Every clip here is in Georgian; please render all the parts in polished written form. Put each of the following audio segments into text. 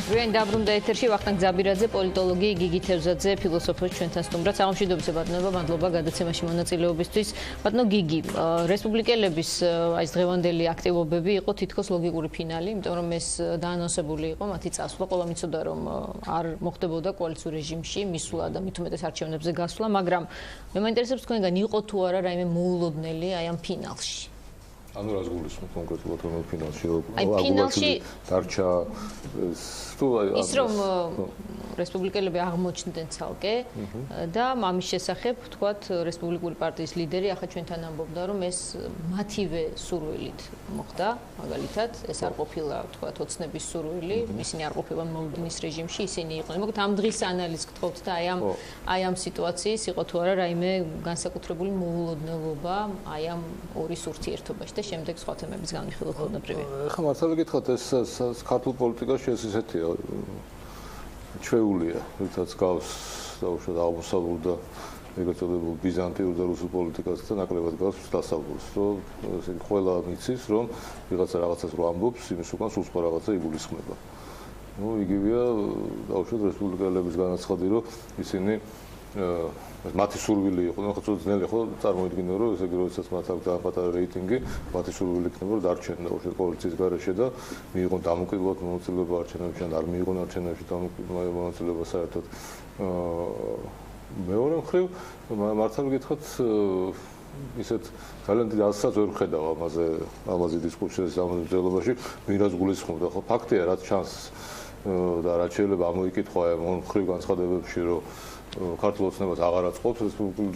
Ჩვენ დაბრუნდა ეთერში ვახტანგ ძაბირაძე, პოლიტოლოგი, გიგი თევზაძე, ფილოსოფოსი ჩვენთან სტუმრად. Სამშვიდობისა ბატონობა, მადლობა გადაცემაში მონაწილეობისთვის. ბატონო გიგი, რესპუბლიკელების ეს დღევანდელი აქტივობები იყო თითქოს ლოგიკური ფინალი, იმიტომ რომ ეს დაანონსებული იყო მათი წასვლა. ყველამ იცოდა რომ არ მოხდებოდა კოალიციური რეჟიმში მისვლა და მით უმეტეს არჩევნებზე გასვლა, მაგრამ მე მაინტერესებს თქვენგან იყო თუ არა რაიმე მოულოდნელი აი ამ ფინალში. ანუ რას გულისხმობთ კონკრეტულად რომ ფინალში დარჩა ის რომ რესპუბლიკელები აღმოჩნდნენ ცალკე და ამის შესახებ თქვათ რესპუბლიკური პარტიის ლიდერი ახლა ჩვენთან ამბობდა რომ ეს მათივე სურვილით მოხდა მაგალითად ეს არ ყოფილა თქვათ ოცნების სურვილი ისინი არ ყოფილან მოლოდინის რეჟიმში ისინი იყვნენ მოკლედ ამ დღის ანალიზს გთხოვთ და აი ამ სიტუაციის იყო თუ არა რაიმე განსაკუთრებული მოულოდნელობა აი ამ ორის ურთიერთობაში და შემდეგ სხვა თემების განვიხილოთ ხოდნებრივია. ეხლა მართალი გითხრათ ეს ქართულ პოლიტიკაში ეს ისეთია ჩვეულია, რითაც გავს დაუშვათ აღმოსავლურ და ეგრეთ წოდებულ ბიზანტიურ და რუსულ პოლიტიკასთან ნაკლებად გავს დასავლურს, რომ ესე ყველა მიცის რომ ვიღაცა რაღაცას რო ამბობს, იმის უკან სულ სხვა რაღაცა იგულისხმება. ნუ იგივეა დაუშვათ რესპუბლიკელების განაცხადი, რომ ისინი მათი სურვილი იყო, ხო ძნელი ხო წარმოიდგინო რომ ესე იგი როდესაც მათ აქვს დააპატარა რეიტინგი, მათი სურვილი იქნება რომ დარჩენ დაუშვათ კოალიციის გარეშე და მიიღონ დამოუკიდებლად მონაწილეობა არჩევნებში, ან არ მიიღონ არჩევნებში მონაწილეობა საერთოდ. მეორე მხრივ მართალი გითხრათ ისეთ ძალიან დიდ ასსაც ვერ ხედავ ამაზე დისკუსიას ამაზე ვინაც გულისხმობდა ხო ფაქტია რაც ჩანს და რაც შეიძლება ამოიკითხვა ამ მხრივ განცხადებებში რომ ქართულ ოცნებას აღარ აწყობს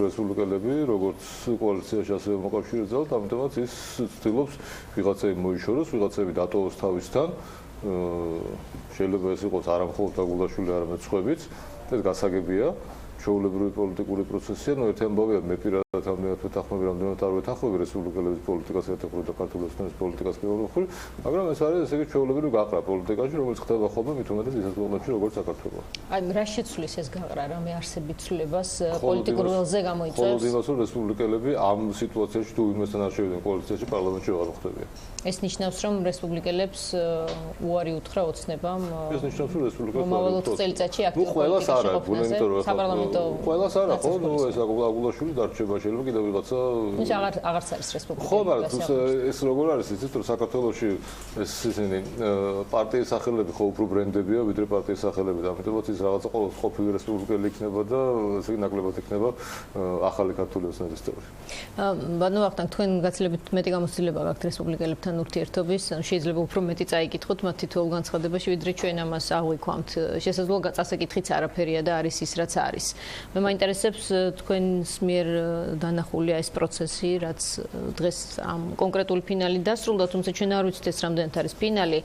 რესპუბლიკელები, როგორც კოალიციაში ასევე მოკავშირეებთან, ამიტომაც ის ცდილობს ვიღაცები მოიშოროს, ვიღაცები დატოვოს თავისთან. შეიძლება ეს იყოს არა მხოლოდ დაგულაშვილი, არამედ სხვებიც. ეს გასაგებია. ჩვეულებრივი პოლიტიკური პროცესია, ნუ ერთი ამბავია მე პირადად ამდენად ვეთანხმები, რამდენად არ ვეთანხმები რესპუბლიკელების პოლიტიკას ერთექროთ და ქართულ ოცნების პოლიტიკას პირველ მხრივ, მაგრამ ეს არის ესე იგი ჩვეულებრივი გაყრა პოლიტიკაში, რომელიც ხდება ხოლმე მით უმეტეს ისეთ ქვეყნებში, როგორც საქართველო. აი რა შეცვლის ეს გაყრა, რამე არსებით ცვლილებას პოლიტიკურ ველზე გამოიწვევს? მხოლოდ იმას, რომ რესპუბლიკელები ამ სიტუაციაში თუ ვინმესთან არ შევიდნენ კოალიციაში, პარლამენტში აღარ მოხდებიან. ეს ნიშნავს, რომ რესპუბლიკელებს უარი უთხრა ოცნებამ. ეს ნიშნავს, რომ რესპუბლიკელებს მომავალ 4 წელიწადში აქტიურ პოლიტიკაში ყოფნაზე ყველას არა ხო ნუ ეს აგულაშვილი დარჩება შეიძლება კიდევ ვიღაცა ის აღარც არის რესპუბლიკა ხო მაგრამ ეს როგორ არის იცით რომ საქართველოში ეს ისინი პარტიის სახელები ხო უფრო ბრენდებია ვიდრე პარტიის სახელები და ამიტომაც ის რაღაცა ყოველ ყოფილი რესპუბლიკელი იქნება და ესე იგი ნაკლებად იქნება ახალი ქართული ოცნების წევრი. ბატონო ვახტანგ თქვენ გაცილებით მეტი გამოცდილება გაქვთ რესპუბლიკელებთან ურთიერთობის შეიძლება უფრო მეტი წაიკითხოთ მათ თითოეულ განცხადებაში ვიდრე ჩვენ ამას აღვიქვამთ შესაძლოა წასაკითხიც არაფერია და არის ის რაც არის. მე მაინტერესებს თქვენს მიერ დანახულია ეს პროცესი, რაც დღეს ამ კონკრეტული ფინალი დასრულდა, თუმცა ჩვენ არ ვიცით ეს რამდენად არის ფინალი.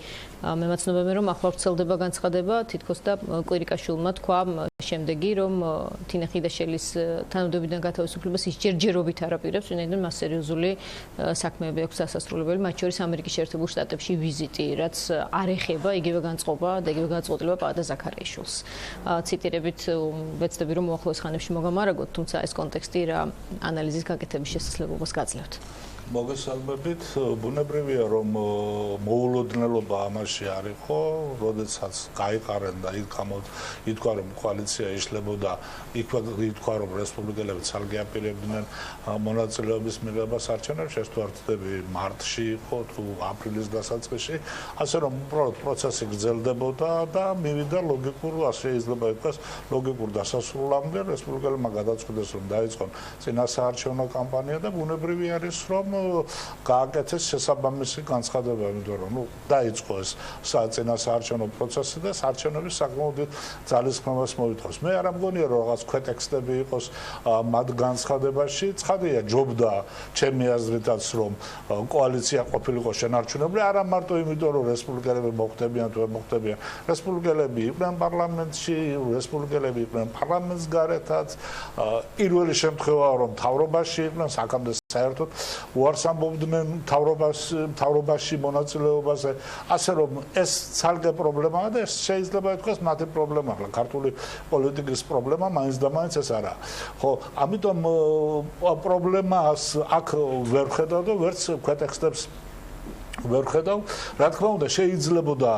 მე მაცნობები რომ ახლა ვრცელდება განცხადება, თითქოს და კვირიკაშვილმა თქვა შემდეგი, რომ თინა ხიდაშელის თანამდებობიდან გათავისუფლებას ის ჯერჯერობით არაპირებს, ვინაიდან მას სერიოზული საქმეები აქვს დასასრულებელი, მათ შორის ამერიკის შეერთებულ შტატებში ვიზიტი, რაც არ ეხება იგივე განწყობა და იგივე განწყობილება პადა ზაქარიაშვილს. ციტირებით ვეცდები რომ მოახლოეს ხანებში მოგამარაგოთ, თუმცა ეს კონტექსტი რა ანალიზის გაკეთების შესაძლებლობას გაძლევთ. მოგესალმებით, ბუნებრივია რომ მოულოდნელობა ამაში არ იყო, როდესაც გაიყარენ და ითქვა რომ კოალიცია იშლებოდა, ითქვა რომ რესპუბლიკელები ცალკე აპირებდნენ მონაწილეობის მიღებას არჩევნებში, ეს თუ არ ვთქვი მარტში იყო თუ აპრილის დასაწყისში, ასე რომ უბრალოდ პროცესი გრძელდებოდა და მივიდა ლოგიკურ, შეიძლება ითქვას, ლოგიკურ დასასრულამდე რესპუბლიკელებმა გადაწყვიტეს რომ დაიწყონ წინასაარჩევნო კამპანია და ბუნებრივი არის რომ გააკეთეს შესაბამისი განცხადება, იმიტომ რომ დაიწყო ეს წინასაარჩევნო პროცესი და საარჩევნების საკმაოდ ძალისხმევას მოითხოვს. მე არ ამგონია რომ რაღაც ქვეტექსტები იყოს მათ განცხადებაში, ცხადია ჯობდა ჩემი აზრითაც რომ კოალიცია ყოფილიყო შენარჩუნებული, არა მარტო იმიტომ რომ რესპუბლიკელები მოხდებიან თუ არ მოხდებიან. რესპუბლიკელები იყვნენ პარლამენტში, რესპუბლიკელები იყვნენ პარლამენტს გარეთაც, პირველი შემთხვევაა რომ მთავრობაში იყვნენ, აქამდე საერთოდ უარს ამბობდნენ მთავრობაში მონაწილეობაზე, ასე რომ ეს ცალკე პრობლემაა და ეს შეიძლება ითქვას მათი პრობლემაა, ქართული პოლიტიკის პრობლემა მაინც და მაინც ეს არაა. ხო, ამიტომ პრობლემას აქ ვერ ხედავ და ვერც ქვეტექსტებს ვერ ხედავ, რა თქმა უნდა, შეიძლებოდა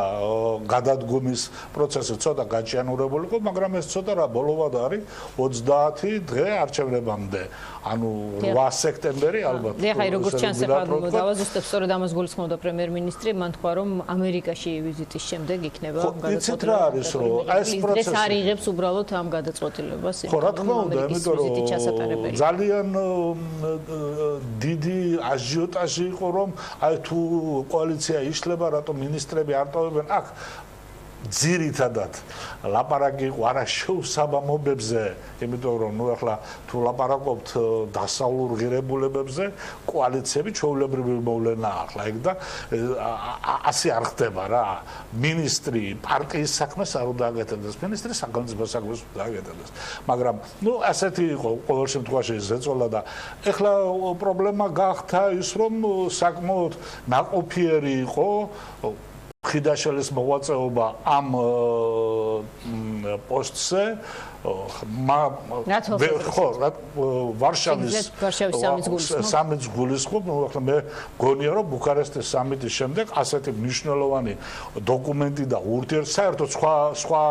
გადადგომის პროცესი ცოტა გაჭიანურებულიყო, მაგრამ ეს ცოტა რა ბოლოვად არის 30 დღე არჩევნებამდე. ანუ 8 სექტემბერი ალბათ. ეხლა როგორც ჩანს ახლა დავაზუსტებ, სწორედ ამას გულისხმობდა პრემიერ-მინისტრი, მან თქვა რომ ამერიკაში ვიზიტის შემდეგ იქნება გადაწყვეტილება. რა არის რომ ეს პროცესი ეს არ იღებს უბრალოდ ამ გადაწყვეტილებას, ხო, რა თქმა უნდა, იმიტომ რომ ძალიან დიდი აჟიოტაჟი იყო რომ აი თუ კოალიცია იშლება, რატომ მინისტრები არ ტოვებენ აქ ძირითადად ლაპარაკი იყო არა შეუსაბამობებზე, იმიტომ რომ ნუ ახლა თუ ლაპარაკობთ დასავლურ ღირებულებებზე, კოალიციები ჩვეულებრივი მოვლენა ახლა ეგ და ასე არ ხდება რა. მინისტრი პარტიის საქმეს არ უნდა აკეთებდეს, მინისტრი სახელმწიფო საქმეს უნდა აკეთებდეს. მაგრამ ნუ ასეთი იყო ყოველ შემთხვევაში ზეწოლა და ახლა პრობლემა გახდა ის რომ საკმაოდ ნაყოფიერი იყო ხიდაშელის მოღვაწეობა ამ პოსტზე ვარშავის სამის გულისხმობ, ახლა მე გონია რომ ბუქარესტის სამიტის შემდეგ ასეთი მნიშვნელოვანი დოკუმენტი და საერთოდ სხვა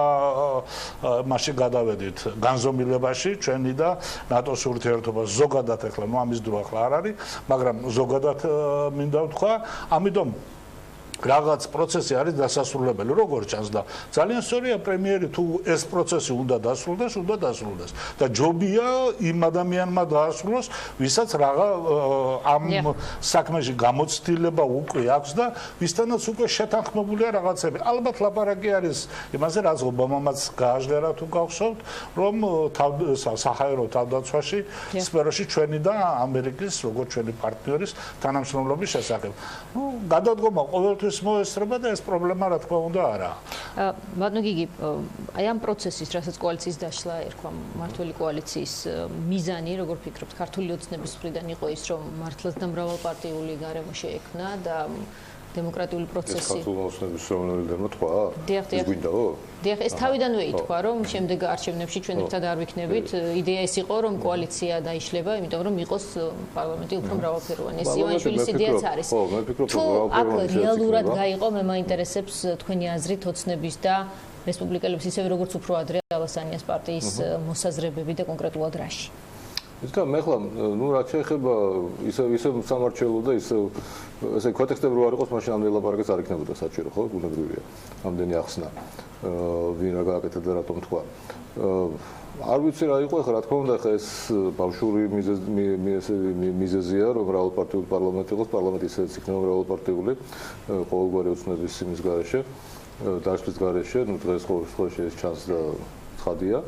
მასში გადავედით განზომილებაში ჩვენი და ნატოს ურთიერთობა ზოგადად ახლა ნუ ამის დრო ახლა არ არის, მაგრამ ზოგადად მინდა ვთქვა, ამიტომ რაღაც პროცესი არის დასასრულებელი, როგორც ჩანს და ძალიან სწორია პრემიერი თუ ეს პროცესი უნდა დასრულდეს და ჯობია იმ ადამიანმა დაასრულოს, ვისაც რაღა ამ საქმეში გამოცდილება უკვე აქვს და ვისთანაც უკვე შეთანხმებულია რაღაცები. ალბათ ლაპარაკი არის იმაზე, რაც ობამამაც გააჟღერა თუ გახსოვთ, რომ საჰაერო თავდაცვაში სფეროში ჩვენი და ამერიკის როგორც ჩვენი პარტნიორის თანამშრომლობის შესახებ. ნუ გადადგომა ყოველთვის მოესწრება და ეს პრობლემა რა თქმა უნდა არაა. ბატონო გიგი, აი ამ პროცესის, რასაც კოალიციის დაშლა ერქვა მმართველი კოალიციის მიზანი, როგორ ფიქრობთ, ქართული ოცნების მხრიდან იყო ის, რომ მართლაც და მრავალპარტიული გარემო შეექმნა და დემოკრატიული პროცესი. ეს ქართული ოცნების შემოვლელმა თქვა? ეს გვინდაო? დიახ, ეს თავიდანვე ითქვა, რომ შემდეგ არჩევნებში ჩვენ ერთად არ ვიქნებით. იდეა ეს იყო, რომ კოალიცია დაიშლება, იმიტომ რომ იყოს პარლამენტი უფრო მრავალფეროვანი. ეს ივანიშვილის იდეაც არის. ხო, მე ვფიქრობ, რომ მრავალფეროვანი რეალურად გაიყო, მე მაინტერესებს თქვენი აზრით ოცნების და რესპუბლიკელების, ისევე როგორც უფრო ადრე ალასანიას პარტიის მოსაზრებები და კონკრეტულად რაში. იცით, მე ხლა, ნუ რაც შეეხება ისე სამარჩევლო და ისე ესე კონტექსტები რო არ იყოს, მაშინ ამდენი ლაპარაკიც არ იქნებოდა საჭირო, ხო? ბუნებრივია. ამდენი ახსნა. ვინ რა გააკეთა და რატომ თქვა. არ ვიცი რა იყო, ახლა რა თქმა უნდა, ახლა ეს ბავშვური მიზეზია, რომ მრავალპარტიული პარლამენტი იყოს, პარლამენტი ისედაც იქნება მრავალპარტიული, ყოველგვარი ოცნების იმის გარეშე, დაშლის გარეშე, ნუ დღეს ყოველში ეს ჩანს და ცხადია.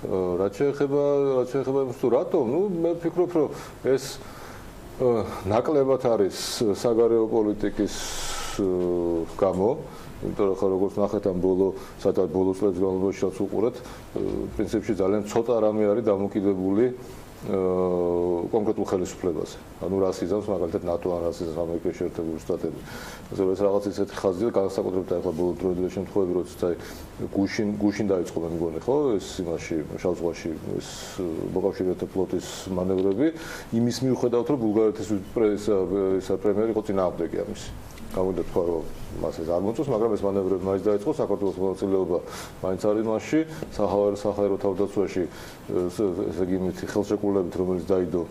რაც შეეხება იმას თუ რატომ, ნუ მე ვფიქრობ, რომ ეს ნაკლებად არის საგარეო პოლიტიკის გამო, იმიტომ რომ როგორც ნახეთ ამ ბოლო წლების განმავლობაში უყურეთ, პრინციპში ძალიან ცოტა რამე არის დამოკიდებული კონკრეტულ ხელისუფლებაზე. ანუ რას იზამს მაგალითად ნატო ან რას იზამს ამერიკის შეერთებული შტატები. ასე რომ ეს რაღაც ისეთი ხაზია, განსაკუთრებით ახლა ბოლო დროინდელი შემთხვევები, როდესაც აი გუშინ დაიწყო მე მგონი, ხო, ეს იმაში შავ ზღვაში ეს მოკავშირეთა ფლოტის მანევრები, იმის მიუხედავად რომ ბულგარეთის პრემიერი იყო წინააღმდეგი ამისი. გამოდა თქვა რომ მას ეს არ მოწონს, მაგრამ ეს მანევრები მაინც დაიწყო, საქართველოს მონაწილეობა მაინც არის მასში, საჰაერო თავდაცვაში ესე იგი მითი ხელშეკრულებით, რომელიც დაიდო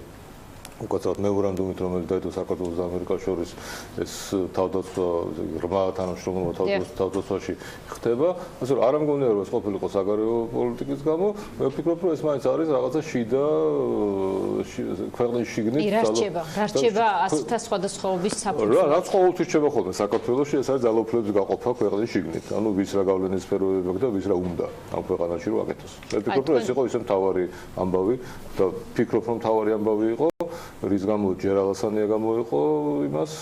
უკაცრავად მემორანდუმით, რომელიც დაიდო საქართველოს და ამერიკას შორის ეს თავდაცვა ღრმა თანამშრომლობა თავდაცვაში ხდება. ასე რომ არ ამგონია რომ ეს ყოფილიყო საგარეო პოლიტიკის გამო, მე ვფიქრობ რომ ეს მაინც არის რაღაცა შიდა ქვეყნის შიგნით. რა რჩება ასთა სხვადასხვაობის საფუძველი. რაც ყოველთვის რჩება ხოლმე საქართველოში, ეს არის ძალაუფლების გაყოფა ქვეყნის შიგნით. ანუ ვის რა გავლენის სფეროები აქვს და ვის რა უნდა ამ ქვეყანაში რომ აკეთოს. მე ვფიქრობ რომ ეს იყო ისე მთავარი ამბავი და ვფიქრობ რომ მთავარი ამბავი იყო რის გამო ჯერ ალასანია გამოიყო იმას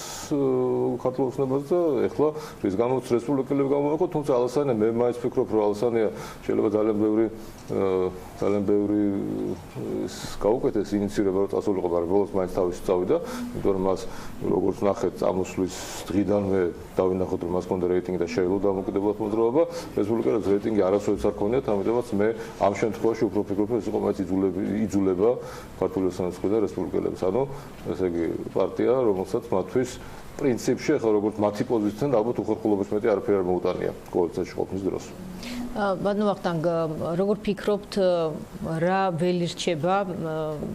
ქართულ ოცნებას და ეხლა რის გამოც რესპუბლიკელები გამოიყო, თუმცა ალასანია მე მაინც ვფიქრობ რომ ალასანია შეიძლება ძალიან ბევრი გაუკეთეს ინიციირება რომ წასულიყო, მაგრამ ბოლოს მაინც თავისი წავიდა, იმიტომ რომ მას როგორც ნახეთ წამოსვლის დღიდანვე დავინახოთ რომ მას ჰქონდა რეიტინგი და შეეძლო დამოკიდებულად მოძრაობა, რესპუბლიკელებს რეიტინგი არასოდეს არ ჰქონიათ, ამიტომაც მე ამ შემთხვევაში უფრო ვფიქრობ რომ ეს იყო მაინც იძულება ქართული ოცნების მხრიდან რესპუბლიკელებს. ანუ ესე იგი პარტია, რომელსაც მათთვის პრინციპში ახლა როგორც მათი პოზიციიდან ალბათ უხერხულობის მეტი არაფერი არ მოუტანია კოალიციაში ყოფნის დროს. ბატონო ვახტანგ, როგორ ფიქრობთ, რა ველი რჩება?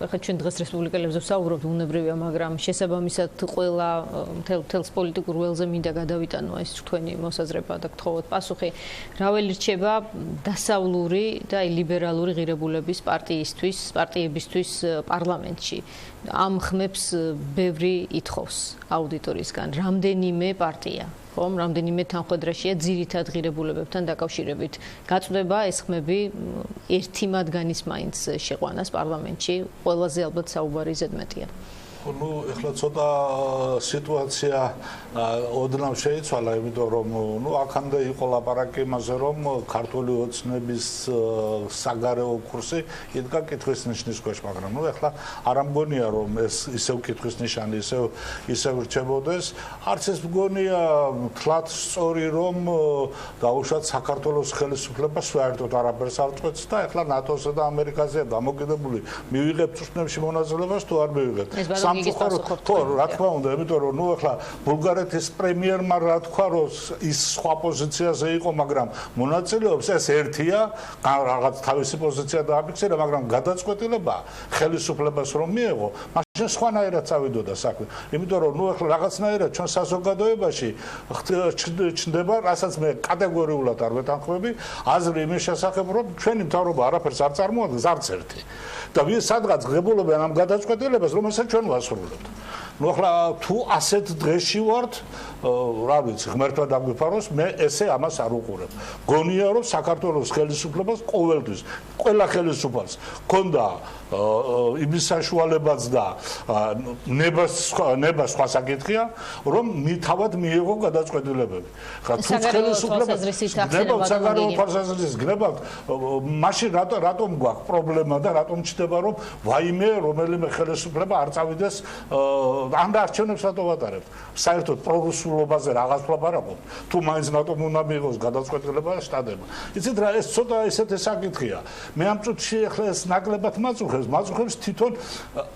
ახლა ჩვენ დღეს რესპუბლიკელებზე ვსაუბრობთ, უნებრივია, მაგრამ შესაბამისად ყველა მთელს პოლიტიკურ ველზე მინდა გადავიტანო ეს თქვენი მოსაზრება და გთხოვოთ პასუხი. რა ველი რჩება დასავლური და ლიბერალური ღირებულების პარტიებისთვის პარლამენტში? ამ ხმებს ბევრი ითხოვს აუდიტორიისგან. რამდენიმე პარტია რამდენიმე თანხმდრაშია ძირითად ღირებულებებთან დაკავშირებით. გაწდება ეს ხმები ერთი მათგანის მაინც შეყვანას პარლამენტში, ყველაზე ალბათ საუბარი ზედმეტია. ну ეხლა ცოტა სიტუაცია ოდნავ შეიცვალა, იმიტომ რომ ну აქამდე იყო ლაპარაკი იმაზე, რომ ქართული ოცნების საგარეო კურსი იდგა კითხვის ნიშნის ქვეშ, მაგრამ ну ეხლა არ ამგონია რომ ეს ისევ კითხვის ნიშანი ისევ რჩებოდეს. არც ეს მგონია თლად სწორი, რომ დაუშვათ საქართველოს ხელისუფლებას საერთოდ არაფერს არ წყვეტს და ეხლა ნატოსა და ამერიკაზეა დამოკიდებული, მივიღებთ წვნებში მონაწილეობას თუ არ მივიღებთ. ხო, რა თქმა უნდა, იმიტომ რომ ნუ ახლა ბულგარეთის პრემიერმა რა თქვა, რომ ის სხვა პოზიციაზე იყო, მაგრამ მონაწილეობს ეს ერთია, რაღაც თავისი პოზიცია დააფიქსირა, მაგრამ გადაწყვეტილება ხელისუფლებას რომ მიეღო, მაშინ სხვანაირად წავიდოდა საქმე. იმიტომ რომ ნუ ახლა რაღაცნაირად ჩვენ საზოგადოებაში ჩნდება, რასაც მე კატეგორიულად არ ვეთანხმები, აზრი იმის შესახებ, რომ ჩვენი მთავრობა არაფერს არ წარმოადგენს, არც ერთი. და ვინ სადღაც ღებულობენ ამ გადაწყვეტილებას, რომელსაც ჩვენ ვასრულებთ. ну ახლა თუ ასეთ დღეში ვართ, რა ვიცი, ღმერთმა დაგვიფაროს, მე ესე ამას არ უყურებ. გონია რომ საქართველოს ხელისუფლებას ყოველთვის, ყველა ხელისუფალს ქონდა იმის საშუალებაც და ნება სხვა საკითხია, რომ თავად მიიღო გადაწყვეტილებები. ხა თუ ხელისუფლებას საგარეო თვალსაზრისით გნებავთ, მაშინ რატომ გვაქვს პრობლემა და რატომ ჩნდება რომ ვაიმე რომელიმე ხელისუფლება არ წავიდეს ამ არჩევნებს რატო ვატარებთ? საერთოდ პრორუსულობაზე რაღაც ვლაპარაკობთ. თუ მაინც რატომ უნდა მიიღოს გადაწყვეტილება შტატებმა. იცით რა, ეს ცოტა ესეთი საკითხია. მე ამ წუთში ახლა ეს ნაკლებად მაწუხებს თვითონ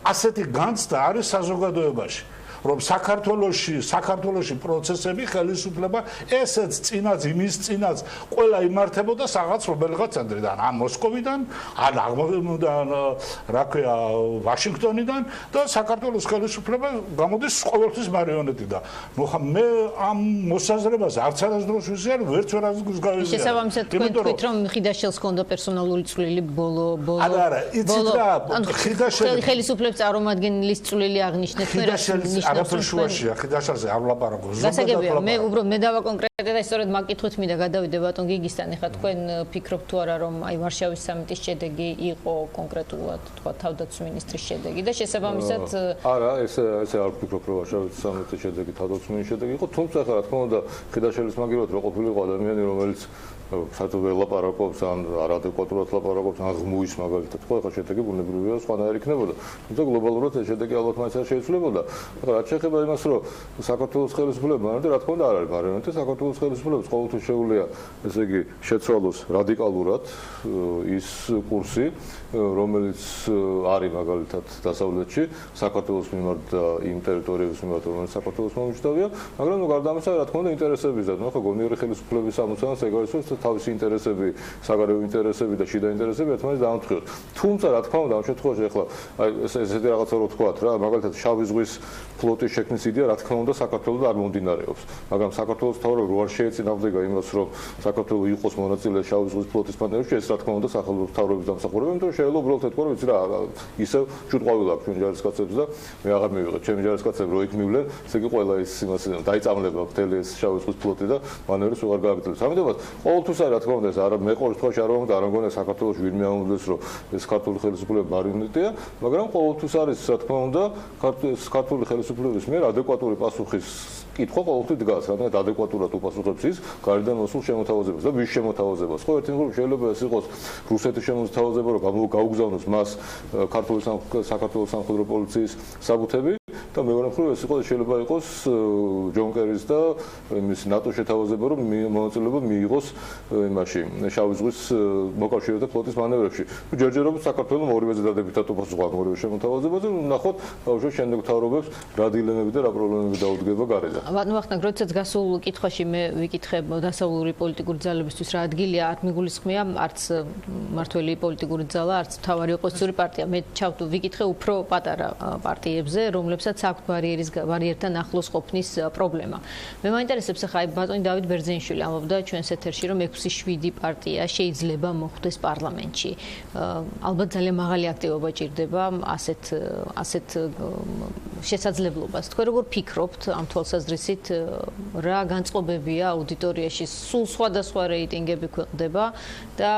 ასეთი განცდა არის საზოგადოებაში. რომ საქართველოში პროცესები ხელისუფლება ესეც წინაც იმის წინაც ყველა იმართებოდა რაღაც რომელიღაც ცენტრიდან, ან მოსკოვიდან, ან რა ქვია ვაშინგტონიდან და საქართველოს ხელისუფლება გამოდის ყოველთვის მარიონეტიდან. ნუ ხა მე ამ მოსაზრებას არც არასდროს ვიზიარ, ვერც ვერასდროს გავიზიარ. შესაბამისად თქვენ თქვით რომ ხიდაშელს ჰქონდა პერსონალური წვლილი ბოლო არა, იცით რა, ხელისუფლების წარმომადგენლის წვლილი აღნიშნეთ მე არაფერ შუაშია, ხიდაშელზე არ ვლაპარაკობ. გასაგებია, მე უბრალოდ მე დავაკონკრეტე და სწორედ მაგითხვით მინდა გადავიდე ბატონ გიგისთან. ახლა თქვენ ფიქრობთ თუ არა რომ აი ვარშავის სამიტის შედეგი იყო კონკრეტულად თქვა თავდაცვის მინისტრის შედეგი და შესაბამისად არა, ესე არ ვფიქრობ რომ ვარშავის სამიტის შედეგი თავდაცვის მინისტრის შედეგი იყო, თუმცა ახლა რა თქმა უნდა ხიდაშელის მაგივრად რო ყოფილიყო ადამიანი, რომელიც საერთოდ ლაპარაკობს ან არადეკვატურად ლაპარაკობს ან ღმუის მაგალითად, ხო, ახლა შედეგი ბუნებრივია სხვანაირი იქნებოდა. თუმცა გლობალურად ეს შედეგი ალბათ მაინც არ შეიცვლებოდა. ახლა რაც შეეხება იმას, რომ საქართველოს ხელისუფლება მარionეტი, რა თქმა უნდა არ არის მარionეტი, საქართველოს ხელისუფლებას ყოველთვის შეუძლია, ესე იგი, შეცვალოს რადიკალურად ის კურსი, რომელიც არის მაგალითად დასავლეთში, საქართველოს მიმართ და იმ ტერიტორიების მიმართ, რომელიც საქართველოს მომიჯდავია, მაგრამ ნუ გარდა ამისა, რა თქმა უნდა, ინტერესებისგან, ნუ ახლა გონიერი ხელისუფლების ამოცანას ეგ არის, რომ თავისი ინტერესები, საგარეო ინტერესები და შიდა ინტერესები ერთმანეთს დაამტკიცოთ. თუმცა რა თქმა უნდა, ამ შემთხვევაში ახლა აი ესეთი რაღაცა რო თქვათ რა, მაგალითად შავი ზღვის ფლოტის შექმნის იდეა რა თქმა უნდა საქართველოს არ მომდინარეობს, მაგრამ საქართველოს მთავრობა რო არ შეეწინააღმდეგა იმას, რომ საქართველოს იყოს მონაწილე შავი ზღვის ფლოტის პანელში, ეს რა თქმა უნდა სახელმწიფო მთავრობის დამსახურება, იმიტომ რომ შეიძლება უბრალოდ ეთქვა, რომ ვიცი რა, ისევ ჩუტყვავილი აქვს ჩვენ ჯარისკაცებს და მე აღარ მივიღეთ ჩემი ჯარისკაცები რო იქ მივლენ, ესე იგი ყველა ის იმას დაიწამლება მთელი ეს შავი ზღვის ფლოტი და მანევრებს უღარ გააგრძელებს. ამიტომაც ყოველთვის რა თქმა უნდა ეს არა მე ყოველ შემთხვევაში არ ვამბობ, არ მგონია საქართველოში ვინმე ამბობს, რომ ეს ქართული ხელისუფლება მარიონეტია, მაგრამ ყოველთვის არის რა თქმა უნდა ქართული ხელისუფლების მიერ ადეკვატური პასუხის კითხვა ყოველთვის დგას, რადგან ადეკვატურად უპასუხებს ის გარედან მოსულ შემოთავაზებას და ვის შემოთავაზებას. ხო, ერთი მხრივ შეიძლება ეს იყოს რუსეთის შემოთავაზება, რომ გაუგზავნოს მას საქართველოს სამხედრო პოლიციის საბუთები, და მეორე მხრივ ეს შეიძლება იყოს ჯონ კერის და იმის ნატოს შეთავაზება, რომ მონაწილეობა მიიღოს იმაში შავი ზღვის მოკავშირეთა ფლოტის მანევრებში. ჯერჯერობით საქართველოს ორივეზე დადებითად უპასუხა ორივე შემოთავაზებაზე, ნახოთ ბავშვებს შემდეგ თავრობებს რა დილემები და რა პრობლემები დაუდგება გარედან. ბატონო ვახტანგ, როდესაც გასულ კითხვაში მე ვიკითხებ დასავლური პოლიტიკური ძალებისთვის რა ადგილია, არ მიგულისხმია არც მართველი პოლიტიკური ძალა, არც მთავარი ოპოზიციური პარტია. მე ვიკითხე უფრო პატარა პარტიებზე, რომლებსაც აქვთ ბარიერთან ახლოს ყოფნის პრობლემა. მე მაინტერესებს ახლა ბატონი დავით ბერძენიშვილი ამბობდა ჩვენს ეთერში, რომ 6-7 პარტია შეიძლება მოხვდეს პარლამენტში. ალბათ ძალიან მაღალი აქტივობა ჭირდება ასეთ შესაძლებლობას. თქვენ როგორ ფიქრობთ ამ თვალსაზრისით, რა განწყობებია აუდიტორიაში, სულ სხვადასხვა რეიტინგები ქვეყნდება და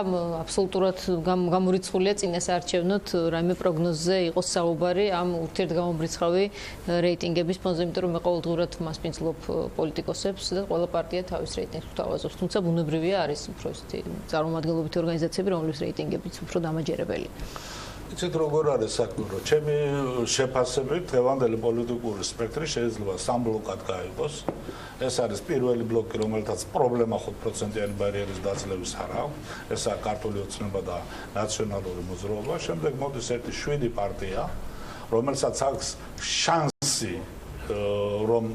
აბსოლუტურად გამორიცხულია წინასაარჩევნოთ რაიმე პროგნოზზე იყოს საუბარი ამ ურთიერთგამომრიცხავი რეიტინგების ფონზე, იმიტომ რომ მე ყოველდღურად მასპინძლობ პოლიტიკოსებს და ყველა პარტია თავის რეიტინგს გვთავაზობს, თუმცა ბუნებრივია არის უფრო ისეთი წარმომადგენლობითი ორგანიზაციები, რომლის რეიტინგებიც უფრო დამაჯერებელი. იცით როგორ არის საქმე, რომ ჩემი შეფასებით დღევანდელი პოლიტიკური სპექტრი შეიძლება სამ ბლოკად გაიყოს. ეს არის პირველი ბლოკი, რომელთაც პრობლემა 5%-იანი ბარიერის დაძლევის არ აქვს. ესაა ქართული ოცნება და ნაციონალური მოძრაობა. შემდეგ მოდის ერთი 7 პარტია, რომელსაც აქვს შანსი რომ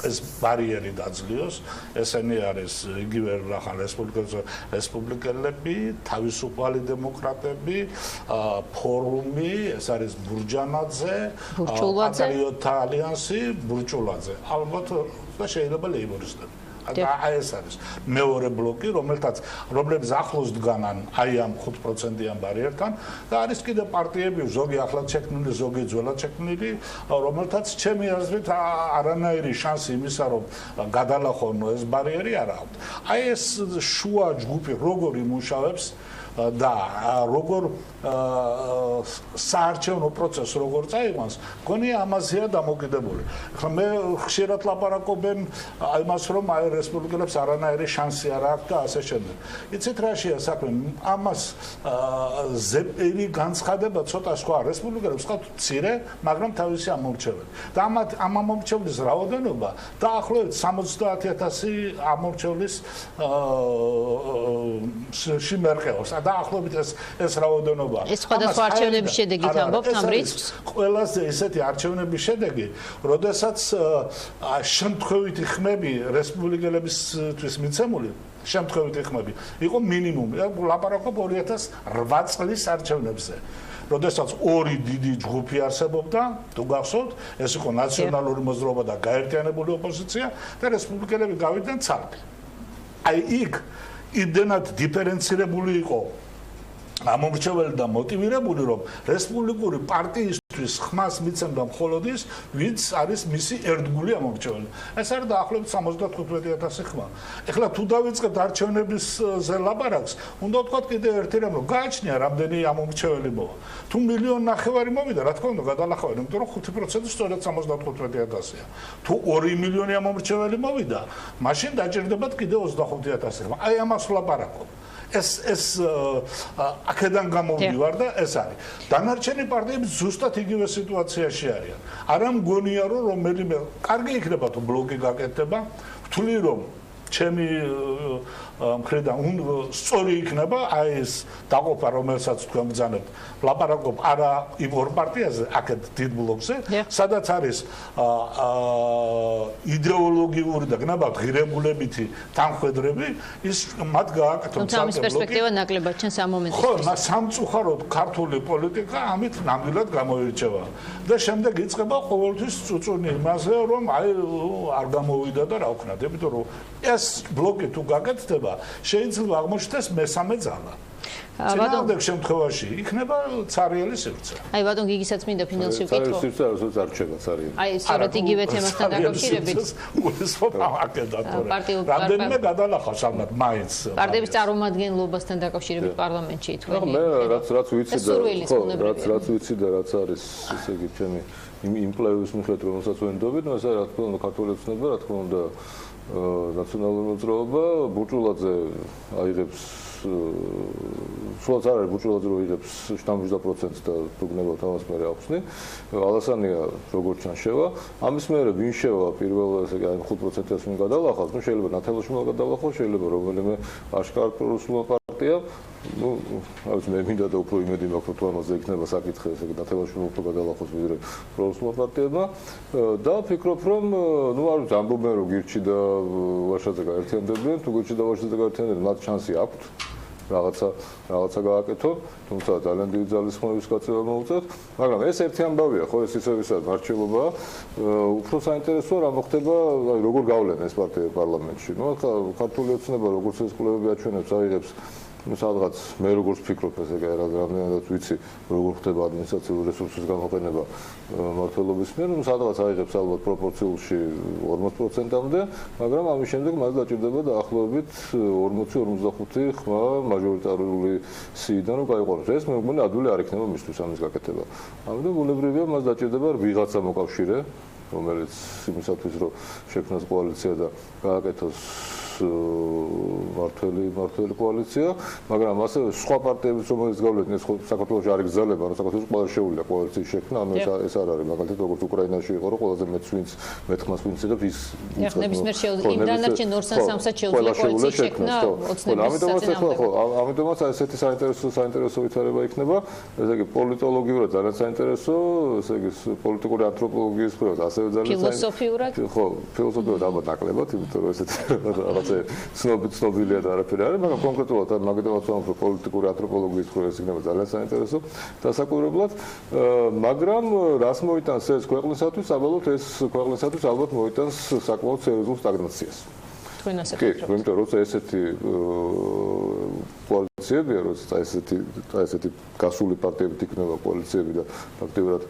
ეს ბარიერი დაძლიოს. ესენი არის იგივე რახან რესპუბლიკელები, თავისუფალი დემოკრატები, ფორუმი, ეს არის ბურჯანაძე, პატრიოტთა ალიანსი, ბურჭულაძე. ალბათ და შეიძლება ლეიბორისტები. ეს არის მეორე ბლოკი, რომლებიც ახლოს დგანან აი ამ 5%-იან ბარიერთან და არის კიდე პარტიები, ზოგი ახლად შექმნილი, ზოგი ძველად შექმნილი, რომელთაც ჩემი აზრით არანაირი შანსი იმისა, რომ გადალახონ ეს ბარიერი არ აქვს. აი ეს შუა ჯგუფი როგორ იმუშავებს და როგორ საარჩევნო პროცესს როგორ წაიყვანს, მგონია ამაზეა დამოკიდებული. ხა მე ხშირად ლაპარაკობენ იმას, რომ აი რესპუბლიკელებს არანაირი შანსი არ აქვს და ასე შემდეგ. იცით რაშია საქმე? ამას ზეპირი განცხადება ცოტა სხვა რესპუბლიკელებს ყავთ მცირე, მაგრამ თავისი ამორჩეველი. და ამ ამორჩევლის რაოდენობა დაახლოებით 70,000 ამორჩევლის შემერყევს. დაახლოებით ეს რაოდენობა. ეს სხვადასხვა არჩევნების შედეგით ამბობთ ამ რიცხვს? ყველაზე ესეთი არჩევნების შედეგი, როდესაც შემთხვევითი ხმები რესპუბლიკელებისთვის მიცემული, შემთხვევითი ხმები იყო მინიმუმი. ლაპარაკობ 2008 წლის არჩევნებზე. როდესაც ორი დიდი ჯგუფი არსებობდა, თუ გახსოვთ, ეს იყო ნაციონალური მოძრაობა და გაერთიანებული ოპოზიცია და რესპუბლიკელები გავიდნენ ცალკე. აი იქ იმდენად დიფერენცირებული იყო ამორჩეველი და მოტივირებული, რომ რესპუბლიკური პარტიისთვის ხმას მიცემდა მხოლოდ ის, ვინც არის მისი ერთგული ამორჩეველი. ეს არის დაახლოებით 75,000 ხმა. ეხლა თუ დავიწყებთ არჩევნებისზე ლაპარაკს, უნდა ვთქვათ კიდე ერთი რამ, რომ გააჩნია რამდენი ამორჩეველი მოვა. თუ 1,5 მილიონი მოვიდა, რა თქმა უნდა, გადალახავენ, იმიტომ რომ 5% სწორედ 75,000-ია. თუ 2 მილიონი ამორჩეველი მოვიდა, მაშინ დაჭირდებათ კიდე 25,000 ხმა. აი ამას ვლაპარაკობ. ეს აქედან გამომივარ და ეს არის. დანარჩენი პარტიები ზუსტად იგივე სიტუაციაში არიან. არა მგონია რომ რომელიმე კარგი იქნება თუ ბლოკი გაკეთდება, ვთვლი რომ ჩემი მხრიდან სწორი იქნება აი ეს დაყოფა, რომელსაც თქვენ ბრძანებთ. ლაპარაკობ არა იმ ორ პარტიაზე, აქეთ დიდ ბლოკზე, სადაც არის იდეოლოგიური და გნებავთ ღირებულებითი თანხმედრები, ის მათ გააკეთონ თუმცა ამის პერსპექტივა ნაკლებად ჩანს ამ მომენტში. ხო, სამწუხაროდ ქართული პოლიტიკა ამით ნამდვილად გამოირჩევა. და შემდეგ იწყება ყოველთვის წუწუნი იმაზე, რომ აი არ გამოვიდა და რა ვქნათ, იმიტომ რომ ეს ბლოკი თუ გაკეთდება, შეიძლება აღმოჩნდეს მესამე ძალა. წინააღმდეგ შემთხვევაში იქნება ცარიელი სივრცე. აი ბატონ გიგისაც მინდა ფინალში ვკითხო. სივრცე არასოდეს არ რჩება ცარიელი. აი სწორედ იგივე თემასთან დაკავშირებით. რამდენიმე გადალახავს ალბათ მაინც. პარტიების წარმომადგენლობასთან დაკავშირებით პარლამენტში თქვენი. მე რაც ვიცი და რაც არის ესე იგი ჩემი იმ პლევის მიხედვით, რომელსაც ვენდობთ, ეს რა თქმა უნდა ქართული ოცნება, რა თქმა უნდა ნაციონალური მოძრაობა ბურჭულაძე აიღებს სულაც არ არის ბურჭულაძე რო იღებს 70% და თუგნებავთ ამას მე ახსნი ალასანია როგორც ჩანშევა ამის მერე ვინ შევა პირველ ესე იგი 5%-ს ვინ გადალახავს ნუ შეიძლება ნათელაშვილმა გადალახოს შეიძლება რომელიმე აშკარად პრორუსულმა პარტია ну, авось მე მინდა და უფრო იმედი მაქვს რომ ამაზე იქნება საკითხი ესე იგი ნათელაშვილმა უფრო გადალახოს ვიდრე პრორუსულმა პარტიებმა და ვფიქრობ რომ ну არ ვიცი ამბობენ რომ გირჩი და ვაშაძე გაერთიანდებიან თუ გირჩი და ვაშაძე გაერთიანდებიან მათ შანსი აქვთ რაღაცა გააკეთო, თუმცა ძალიან დიდი ძალისხმევის გაწევა მოუწევთ, მაგრამ ეს ერთი ამბავია, ხო ეს ისე ვისაც მარჩილობა, უფრო საინტერესოა რა მოხდება, აი როგორ გავლენ ეს პარტია პარლამენტში. ნუ ქართული ოცნება როგორც ეს კვლევები აჩვენებს, აიღებს სადღაც მე როგორც ვფიქრობ ესე იგი რამდენადაც ვიცი როგორ ხდება ადმინისტრაციული რესურსის გამოყენება მმართველობის მიერ, ნუ სადღაც აიღებს ალბათ პროპორციულში 40%-მდე, მაგრამ ამის შემდეგ მას დაჭირდება დაახლოებით 40-45 ხმა მაჟორიტარული სიიდან რომ გაიყვანოს. ეს მე მგონი ადვილი არ იქნება მისთვის ამის გაკეთება. ამიტომ ბუნებრივია მას დაჭირდება ვიღაცა მოკავშირე, რომელიც იმისათვის რომ შექმნას კოალიცია და გააკეთოს მართველი კოალიცია, მაგრამ ასევე სხვა პარტიების რომელიც გავლენ ეს საქართველოში არ იგზავნება, რომ საქართველოში ყველა შეუძლია კოალიციის შექმნა, ანუ ეს არ არის, მაგალითად როგორც უკრაინაში იყო, რომ ყველაზე მეთხმას ვინც იღებს ის ნებისმიერ იმ დანარჩენ 2-3-ს შეუძლია კოალიციის შექმნა, ამიტომაც ესეთი საინტერესო ვითარება იქნება, ესე იგი პოლიტოლოგიურად ძალიან საინტერესო, ესე იგი პოლიტიკური ანთროპოლოგიის მხრივ ასევე ძალიან ფილოსოფიურად. ხო, ფილოსოფიურად ალბათ ნაკლებად, იმიტომ რომ ესეთი ცნობილია და არაფერი არის, მაგრამ კონკრეტულად მაგიტომაც ვამბობ, რომ პოლიტიკური ანთროპოლოგიის მხრივ ეს იქნება ძალიან საინტერესო დასაკვირვებლად, მაგრამ რას მოიტანს ეს ქვეყნისათვის, საბოლოოდ ეს ქვეყნისათვის ალბათ მოიტანს საკმაოდ სერიოზულ სტაგნაციას. თქვენ ასე ვფიქრობთ? კი, იმიტომ რომ როცა ესეთი კოალიციებია, როცა ესეთი გასული პარტიებით იქნება კოალიციები და ფაქტიურად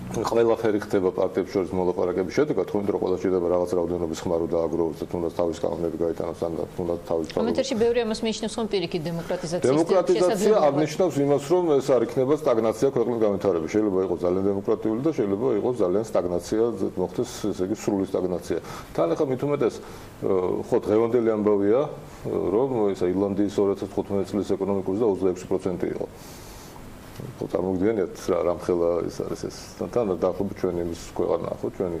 ყველაფერი ხდება პარტიებს შორის მოლაპარაკების შედეგად, თუმცა ყველა შეიძლება რაღაც რაოდენობის ხმა რო დააგროვოს და თუნდაც თავის კანონები გაიტანოს ან თუნდაც თავის კომენტარში ბევრი ამას მიიჩნევს, რომ პირიქით დემოკრატიზაციის დემოკრატიზაცია აღნიშნავს იმას, რომ ეს არ იქნება სტაგნაცია ქვეყნის განვითარების. შეიძლება იყოს ძალიან დემოკრატიული და შეიძლება იყოს ძალიან სტაგნაცია, მოხდეს ესე იგი სრული სტაგნაცია. თან ახლა მით უმეტეს ხო დღევანდელი ამბავია, რომ ეს ირლანდიის 2015 წლის ეკონომიკური ზრდა 26% იყო. ხო წარმოგიდგენიათ რა რამხელა ის არის ეს თან დაახლოებით ჩვენი ის ქვეყანა ხო ჩვენი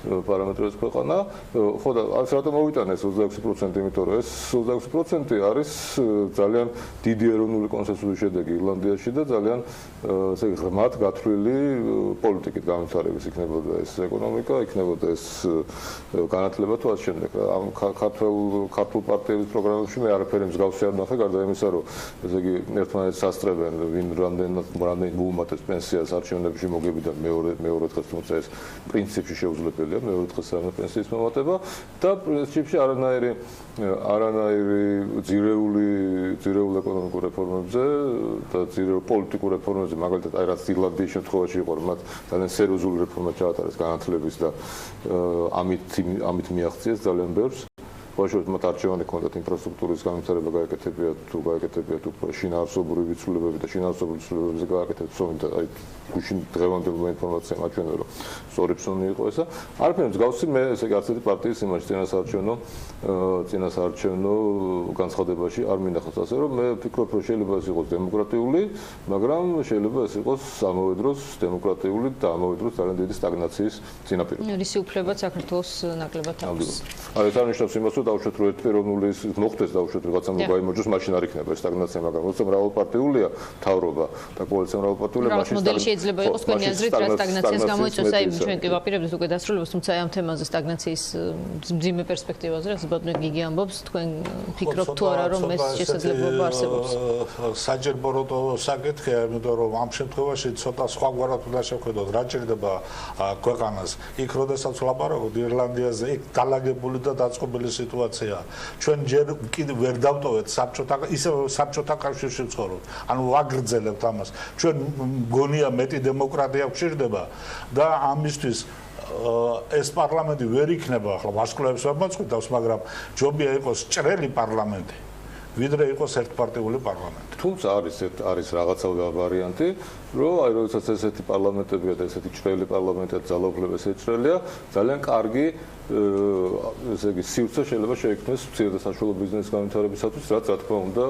პარამეტრების ქვეყანა ხო და ეს რატომ მოვიტანეს 26% იმიტომ რომ ეს 26% არის ძალიან დიდი ეროვნული კონსენსუსის შედეგი ირლანდიაში და ძალიან ესე იგი ღრმად გათვლილი პოლიტიკით განვითარების იქნებოდა ეს ეკონომიკა იქნებოდა ეს განათლება თუ ამ შემდეგ ამ ქართულ პარტიების პროგრამებში მე არაფერი მსგავსი არ ნახე გარდა იმისა რომ ესე იგი ერთმანეთს სასწრებენ ვინ რამდენი მოუმატეს პენსიას არჩევნებში მოგებიდან მეორე დღეს თუმცა ეს პრინციპში შეუძლებელია მეორე დღეს ამ პენსიის მომატება და პრინციპში არანაირი ძირეული ეკონომიკურ რეფორმებზე და ძირეულ პოლიტიკურ რეფორმებზე მაგალითად აი რაც ირლანდიის შემთხვევაში იყო რომ მათ ძალიან სერიოზული რეფორმა ჩაატარეს განათლების და ამით მიაღწიეს ძალიან ბევრს ბავშვებს მათ არჩევანი ჰქონდათ ინფრასტრუქტურის განვითარება გაეკეთებიათ უფრო შინაარსობრივი ცვლილებები და შინაარსობრივი ცვლილებებზე გააკეთეთ სომით აი გუშინ დღევანდელმა ინფორმაციამ აჩვენა რომ სწორი ფსონი იყო ესა არაფერი მსგავსი მე ესე იგი არც ერთი პარტიის იმაში წინასაარჩევნო განცხადებაში არ მინახავს ასე რომ მე ვფიქრობ რომ შეიძლება ეს იყოს დემოკრატიული მაგრამ შეიძლება ეს იყოს ამავე დროს დემოკრატიული და ამავე დროს ძალიან დიდი სტაგნაციის წინაპირობა რისი უფლებაც საქართველოს ნაკლებად აქვს აი ეს არნიშნავს იმას რომ დავუშვათ რომ ერთპიროვნული მოხდეს დავუშვათ რაღაცა მოგაიმოჯოს მაშინ არ იქნება ეს სტაგნაცია მაგრამ როცა მრავალპარტიულია მთავრობა და კოალიცია მრავალპარტიულია მაშინ შეიძლება იყოს თქვენი აზრით რა სტაგნაციას გამოიწვევს აი ჩვენ კი ვაპირებთ უკვე დასრულებას თუმცა ამ თემაზე სტაგნაციის მძიმე პერსპექტივაზე რა ზოგადად გიგი ამბობს თქვენ ფიქრობთ თუ არა რომ ეს შესაძლებლობა არსებობს საჯერბოროტო საკითხია იმიტომ რომ ამ შემთხვევაში ცოტა სხვაგვარად უნდა შევხედოთ რა ჭირდება ქვეყანას იქ როდესაც ვლაპარაკობთ ირლანდიაზე იქ დალაგებული და დაწყობილი სიტუაცია ჩვენ ჯერ კიდე ვერ დავტოვეთ საბჭოთა კავშირში ვცხოვრობთ ანუ ვაგრძელებთ ამას ჩვენ გონია მეტი დემოკრატია გვჭირდება და ამისთვის ეს პარლამენტი ვერ იქნება ახლა ვარსკვლავებს ვერ მოწყვეტავს მაგრამ ჯობია იყოს ჭრელი პარლამენტი ვიდრე იყოს ერთპარტიული პარლამენტი. თუმცა არის რაღაცა ვარიანტი, რომ აი როდესაც ესეთი პარლამენტებია და ესეთი ჭრელი პარლამენტია ძალაუფლება შეჭრელია, ძალიან კარგი ესე იგი სივრცე შეიძლება შეექმნეს მცირე და საშუალო ბიზნესის განვითარებისათვის, რაც რა თქმა უნდა